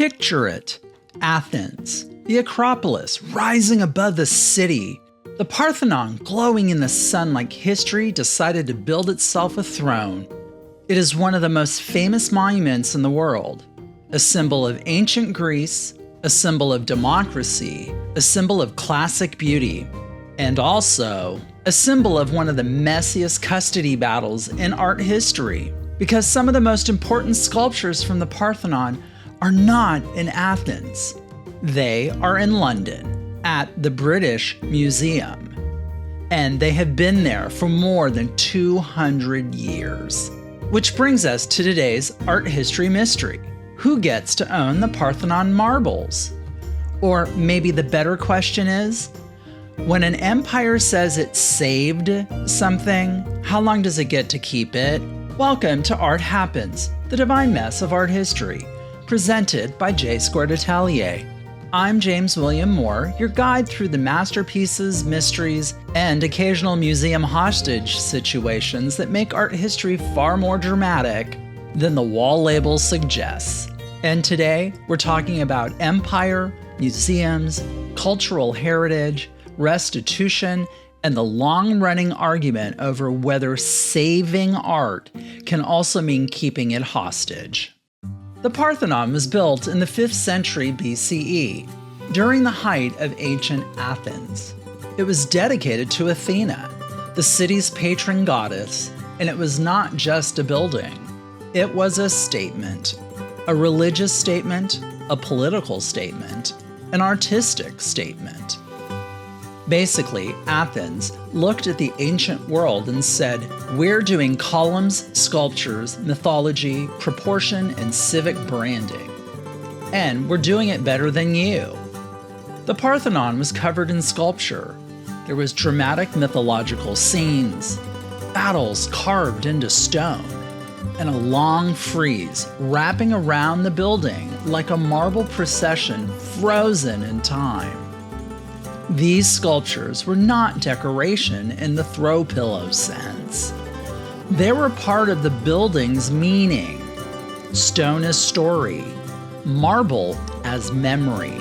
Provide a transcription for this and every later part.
Picture it. Athens, the Acropolis rising above the city, the Parthenon glowing in the sun like history decided to build itself a throne. It is one of the most famous monuments in the world, a symbol of ancient Greece, a symbol of democracy, a symbol of classic beauty, and also a symbol of one of the messiest custody battles in art history, because some of the most important sculptures from the Parthenon are not in Athens. They are in London, at the British Museum, and they have been there for more than 200 years. Which brings us to today's art history mystery. Who gets to own the Parthenon Marbles? Or maybe the better question is, when an empire says it saved something, how long does it get to keep it? Welcome to Art Happens, the divine mess of art history, presented by J Squared Atelier. I'm James William Moore, your guide through the masterpieces, mysteries, and occasional museum hostage situations that make art history far more dramatic than the wall label suggests. And today, we're talking about empire, museums, cultural heritage, restitution, and the long-running argument over whether saving art can also mean keeping it hostage. The Parthenon was built in the 5th century BCE, during the height of ancient Athens. It was dedicated to Athena, the city's patron goddess, and it was not just a building. It was a statement, a religious statement, a political statement, an artistic statement. Basically, Athens looked at the ancient world and said, we're doing columns, sculptures, mythology, proportion, and civic branding. And we're doing it better than you. The Parthenon was covered in sculpture. There was dramatic mythological scenes, battles carved into stone, and a long frieze wrapping around the building like a marble procession frozen in time. These sculptures were not decoration in the throw pillow sense. They were part of the building's meaning. Stone as story, marble as memory.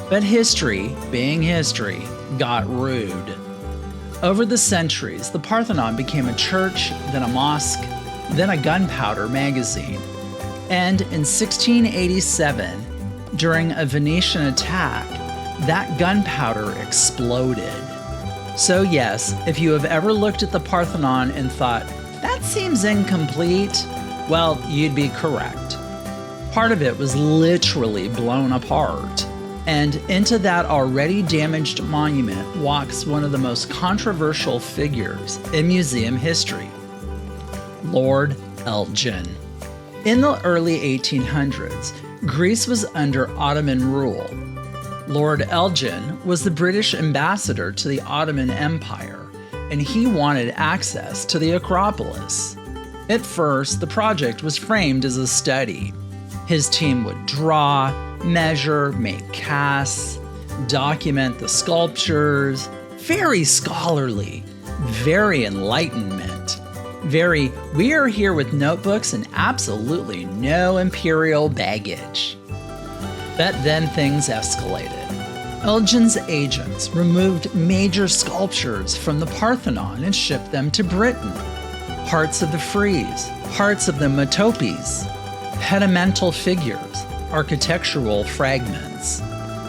But history, being history, got rude. Over the centuries, the Parthenon became a church, then a mosque, then a gunpowder magazine. And in 1687, during a Venetian attack, that gunpowder exploded. So yes, if you have ever looked at the Parthenon and thought, that seems incomplete, well, you'd be correct. Part of it was literally blown apart. And into that already damaged monument walks one of the most controversial figures in museum history, Lord Elgin. In the early 1800s, Greece was under Ottoman rule. Lord Elgin was the British ambassador to the Ottoman Empire, and he wanted access to the Acropolis. At first, the project was framed as a study. His team would draw, measure, make casts, document the sculptures. Very scholarly, very Enlightenment. Very, we are here with notebooks and absolutely no imperial baggage. But then things escalated. Elgin's agents removed major sculptures from the Parthenon and shipped them to Britain. Parts of the frieze, parts of the metopes, pedimental figures, architectural fragments.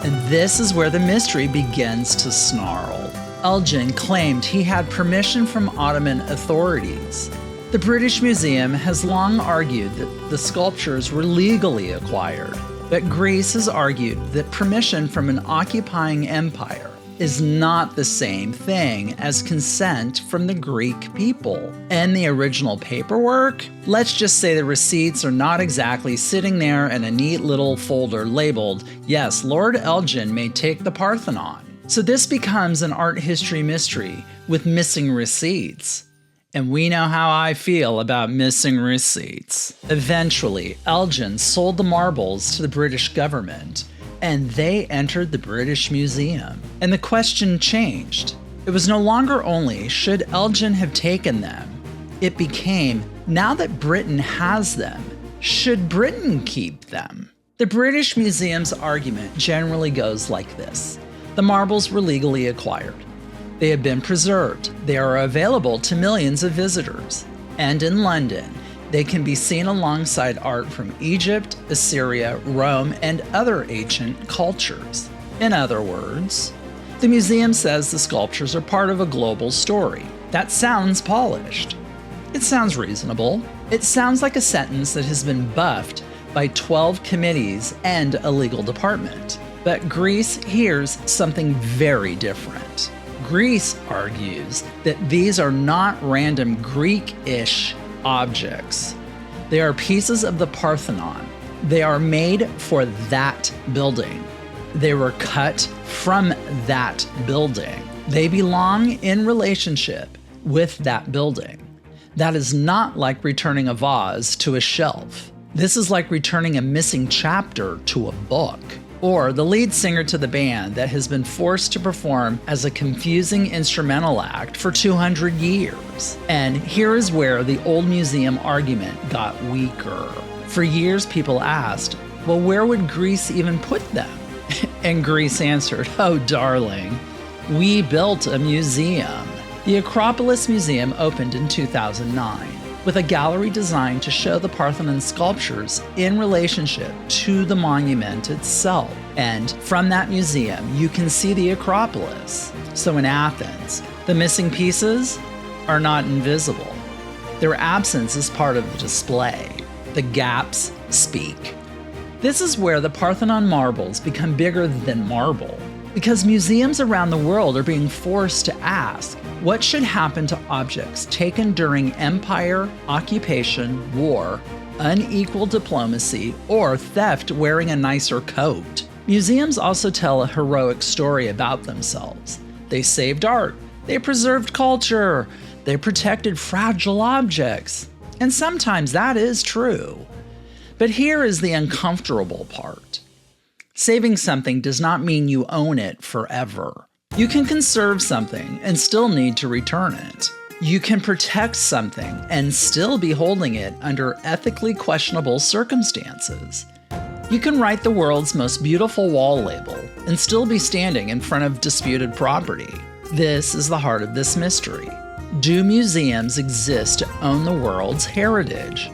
And this is where the mystery begins to snarl. Elgin claimed he had permission from Ottoman authorities. The British Museum has long argued that the sculptures were legally acquired. But Greece has argued that permission from an occupying empire is not the same thing as consent from the Greek people. And the original paperwork? Let's just say the receipts are not exactly sitting there in a neat little folder labeled, yes, Lord Elgin may take the Parthenon. So this becomes an art history mystery with missing receipts. And we know how I feel about missing receipts. Eventually, Elgin sold the marbles to the British government, and they entered the British Museum. And the question changed. It was no longer only should Elgin have taken them, it became, now that Britain has them, should Britain keep them? The British Museum's argument generally goes like this. The marbles were legally acquired. They have been preserved. They are available to millions of visitors. And in London, they can be seen alongside art from Egypt, Assyria, Rome, and other ancient cultures. In other words, the museum says the sculptures are part of a global story. That sounds polished. It sounds reasonable. It sounds like a sentence that has been buffed by 12 committees and a legal department. But Greece hears something very different. Greece argues that these are not random Greek-ish objects. They are pieces of the Parthenon. They are made for that building. They were cut from that building. They belong in relationship with that building. That is not like returning a vase to a shelf. This is like returning a missing chapter to a book, or the lead singer to the band that has been forced to perform as a confusing instrumental act for 200 years. And here is where the old museum argument got weaker. For years, people asked, well, where would Greece even put them? And Greece answered, oh, darling, we built a museum. The Acropolis Museum opened in 2009. With a gallery designed to show the Parthenon sculptures in relationship to the monument itself. And from that museum, you can see the Acropolis. So in Athens, the missing pieces are not invisible. Their absence is part of the display. The gaps speak. This is where the Parthenon marbles become bigger than marble, because museums around the world are being forced to ask, what should happen to objects taken during empire, occupation, war, unequal diplomacy, or theft wearing a nicer coat? Museums also tell a heroic story about themselves. They saved art, they preserved culture, they protected fragile objects. And sometimes that is true. But here is the uncomfortable part. Saving something does not mean you own it forever. You can conserve something and still need to return it. You can protect something and still be holding it under ethically questionable circumstances. You can write the world's most beautiful wall label and still be standing in front of disputed property. This is the heart of this mystery. Do museums exist to own the world's heritage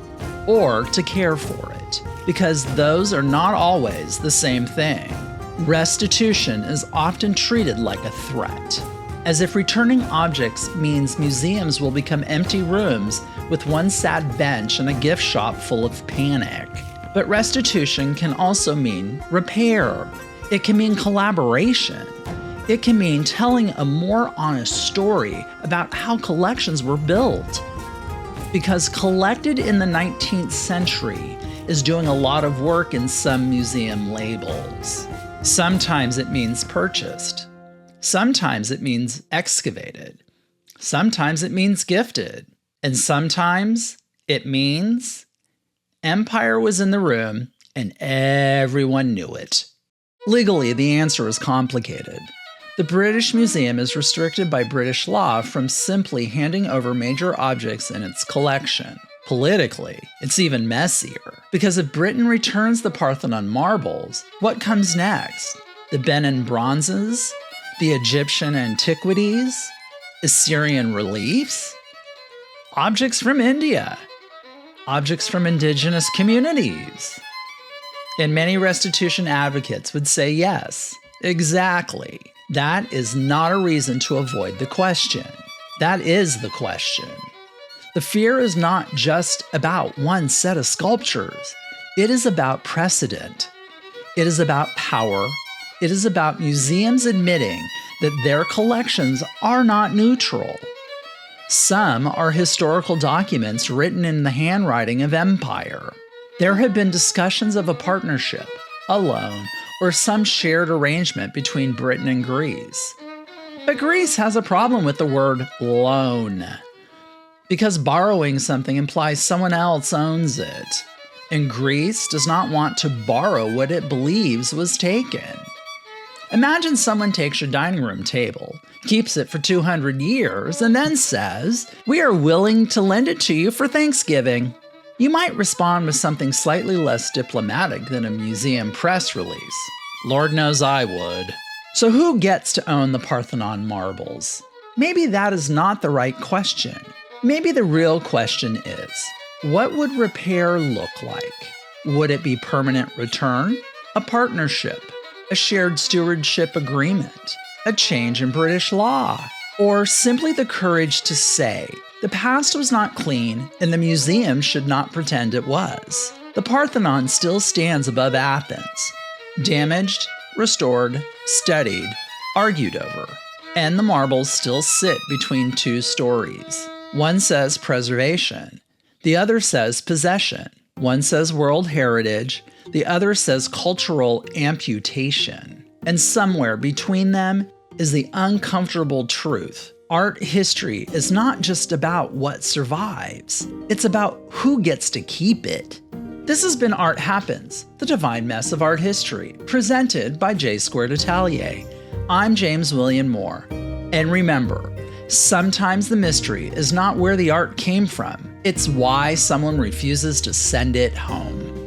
or to care for it? Because those are not always the same thing. Restitution is often treated like a threat, as if returning objects means museums will become empty rooms with one sad bench and a gift shop full of panic. But restitution can also mean repair. It can mean collaboration. It can mean telling a more honest story about how collections were built. Because collected in the 19th century is doing a lot of work in some museum labels. Sometimes it means purchased. Sometimes it means excavated. Sometimes it means gifted. And sometimes it means empire was in the room and everyone knew it. Legally, the answer is complicated. The British Museum is restricted by British law from simply handing over major objects in its collection. Politically, it's even messier, because if Britain returns the Parthenon marbles, what comes next? The Benin bronzes? The Egyptian antiquities? Assyrian reliefs? Objects from India? Objects from indigenous communities? And many restitution advocates would say yes, exactly. That is not a reason to avoid the question. That is the question. The fear is not just about one set of sculptures. It is about precedent. It is about power. It is about museums admitting that their collections are not neutral. Some are historical documents written in the handwriting of empire. There have been discussions of a partnership, a loan, or some shared arrangement between Britain and Greece. But Greece has a problem with the word loan, because borrowing something implies someone else owns it, and Greece does not want to borrow what it believes was taken. Imagine someone takes your dining room table, keeps it for 200 years, and then says, "We are willing to lend it to you for Thanksgiving." You might respond with something slightly less diplomatic than a museum press release. Lord knows I would. So who gets to own the Parthenon marbles? Maybe that is not the right question. Maybe the real question is, what would repair look like? Would it be permanent return? A partnership? A shared stewardship agreement? A change in British law? Or simply the courage to say, the past was not clean and the museum should not pretend it was. The Parthenon still stands above Athens. Damaged, restored, studied, argued over. And the marbles still sit between two stories. One says preservation. The other says possession. One says world heritage. The other says cultural amputation. And somewhere between them is the uncomfortable truth. Art history is not just about what survives. It's about who gets to keep it. This has been Art Happens, the divine mess of art history, presented by J Squared Atelier. I'm James William Moore. And remember, sometimes the mystery is not where the art came from, it's why someone refuses to send it home.